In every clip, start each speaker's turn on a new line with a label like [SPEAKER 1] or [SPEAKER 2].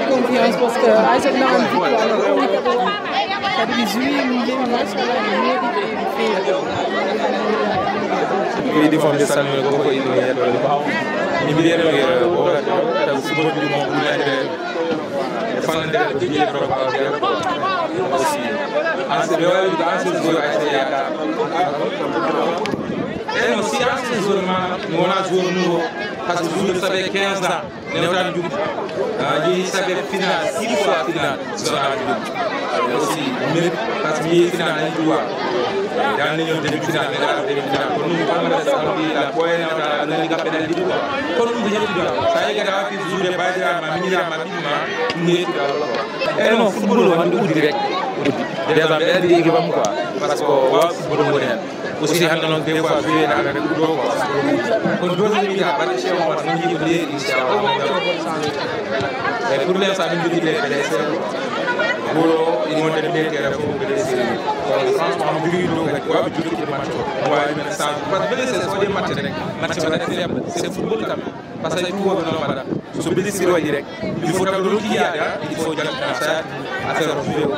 [SPEAKER 1] confiance parce que Aïcha dina am victoire
[SPEAKER 2] di fomde salmina koko ino yettode mi mbiyeno ɓogati taw subaɗɗi mo ɓullede e fannandere ko jiiye droga aussi ɓe wawi ko ancien joueur Aïcha yakar non si ancien joueur manam mi wona joueur nouveau par ce que joueur ça fait 15 ans newtani jum yeehi sabe final 6 fois final sonani jum aussi mérite parce que mi yeehi final ani jouwa dal nañu demi final mais dal demi final kono ɗum palmarès alhamdulillah ɓoyenewta nani gaɓɓe ɗen ɗiɗi quoi kono ɗum ko yettude sa yi kadi a wafi joude badirama miñirama ɓiɗma ɗum yettude allah quoi non football o hande uddi rek déjà ɓe andi équipe am quoi parce que wawa football woni hen aussi hande noon des fois joué naga rek ɗo quoi kono deuxième mi ha baɗe cheikh omar no jiiɗo leeri inchallah mais pour l'instant min jogi ɗe ɓeɗe seeɗa wuro ina wonde mbiyetera fof ɓeɗe série kono franchement mi jogui ɗo kadi waɓe joguide match o wawi men change par ce que ɓeɗe c'est waɗi match rek match waɗa faible c'est football kam par ce que tuwoɓe noon mbaɗa so blessure waɗi rek il faut taw ɗo jiyaade il faut jaltina sa affaire o joué o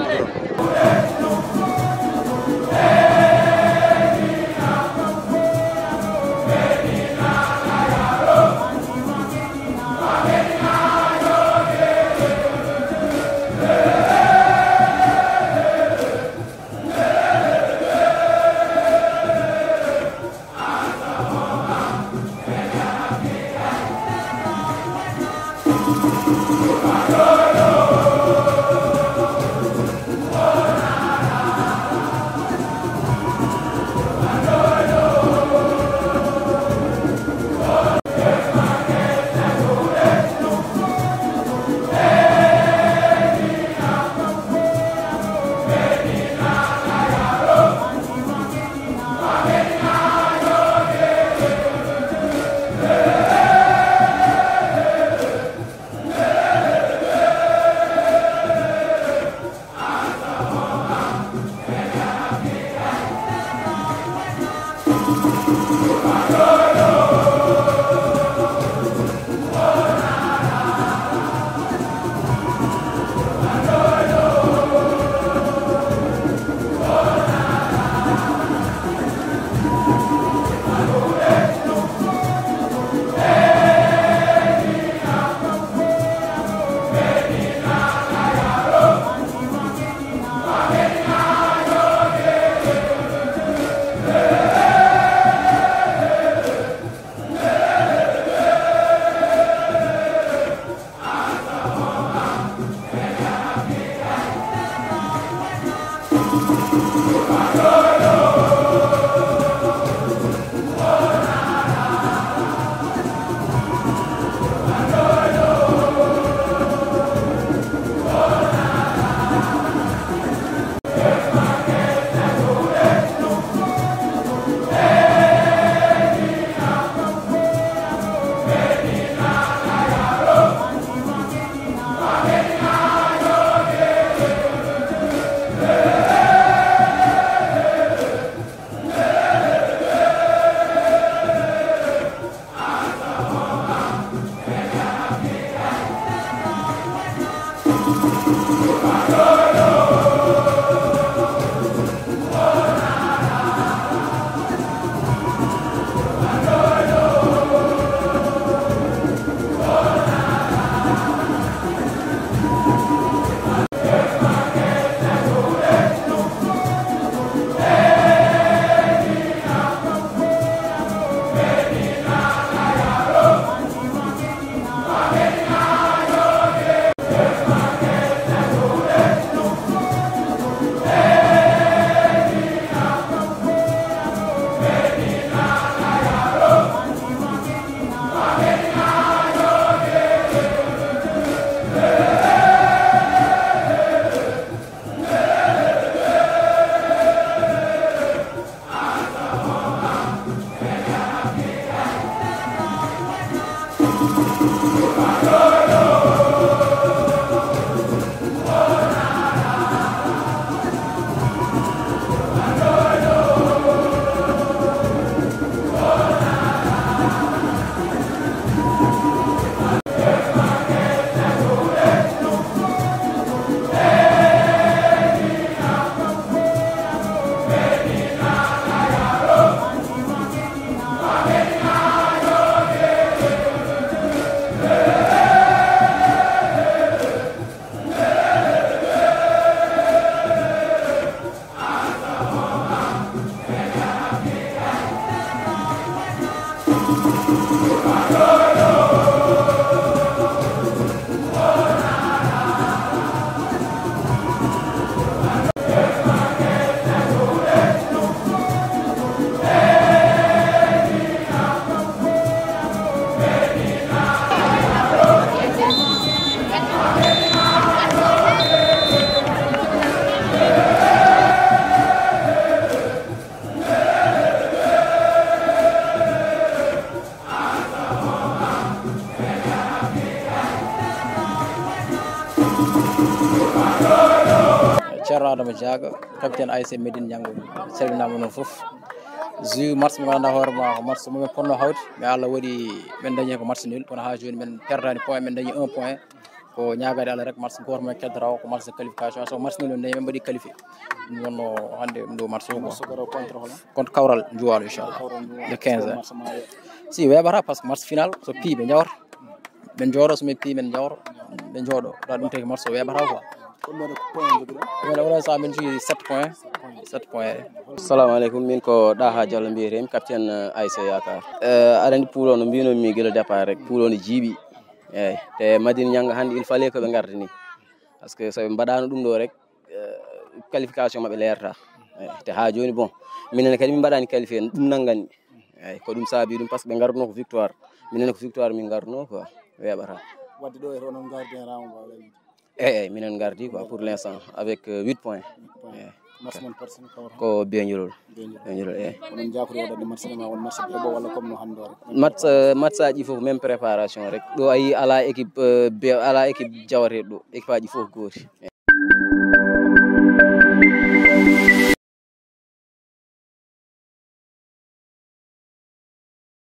[SPEAKER 3] Ceerno Adama Diaga capitaine ASC Médine Niango salminama noon fof ju match mo ganduɗa hoore ma ko match momin ponno hawde mais Allah waɗi men dañi ko match nul kono ha joni men perdani point men dañi 1 point ko ñagade Allah rek match goto men keddora ko match de qualification so match nul dañi men mbaɗi qualifié ɗum wonno hande ɗum ɗo match o contre Kawral Juwalo inchallah le 15 heures si weɓata par ce que match final so pi ɓe jawata ɓe jooɗo somin pi men jawro ɓe jooɗo ɗa ɗum tagi match o weɓata quoi wala sa min jogui 7 points 7 points
[SPEAKER 4] assalamu aleykum min ko Daha Diallo mbiyetemi capitaine ASC Yakar aɗa andi poule o no mbinomi guila départ rek poule o no jiiɓi eyyi te Madine Nianga hande il fallait koɓe garda ni par ce que soɓe mbaɗano ɗum ɗo rek qualification mabɓe leerta eyyi te ha joni bon minen kadi min mbaɗani qualifié ɗum nanganni eyyi ko ɗum saabi ɗum par ce que ɓe garduno ko victoire minen ko victoire min garduno quoi weɓata
[SPEAKER 5] wadde ɗo e onon gardi ramo mbaɗani
[SPEAKER 4] eyyi minen gardi quoi pour l'instant avec 8 points
[SPEAKER 5] match mon personne
[SPEAKER 4] ko beñirol eyyi
[SPEAKER 5] onon jakori waɗande match ma won match ɓeɓo walla comme no hande o rek
[SPEAKER 4] match aji fof même préparation rek ɗo ayi ala équipe jawateɗo ɗo équipe aji fof gooti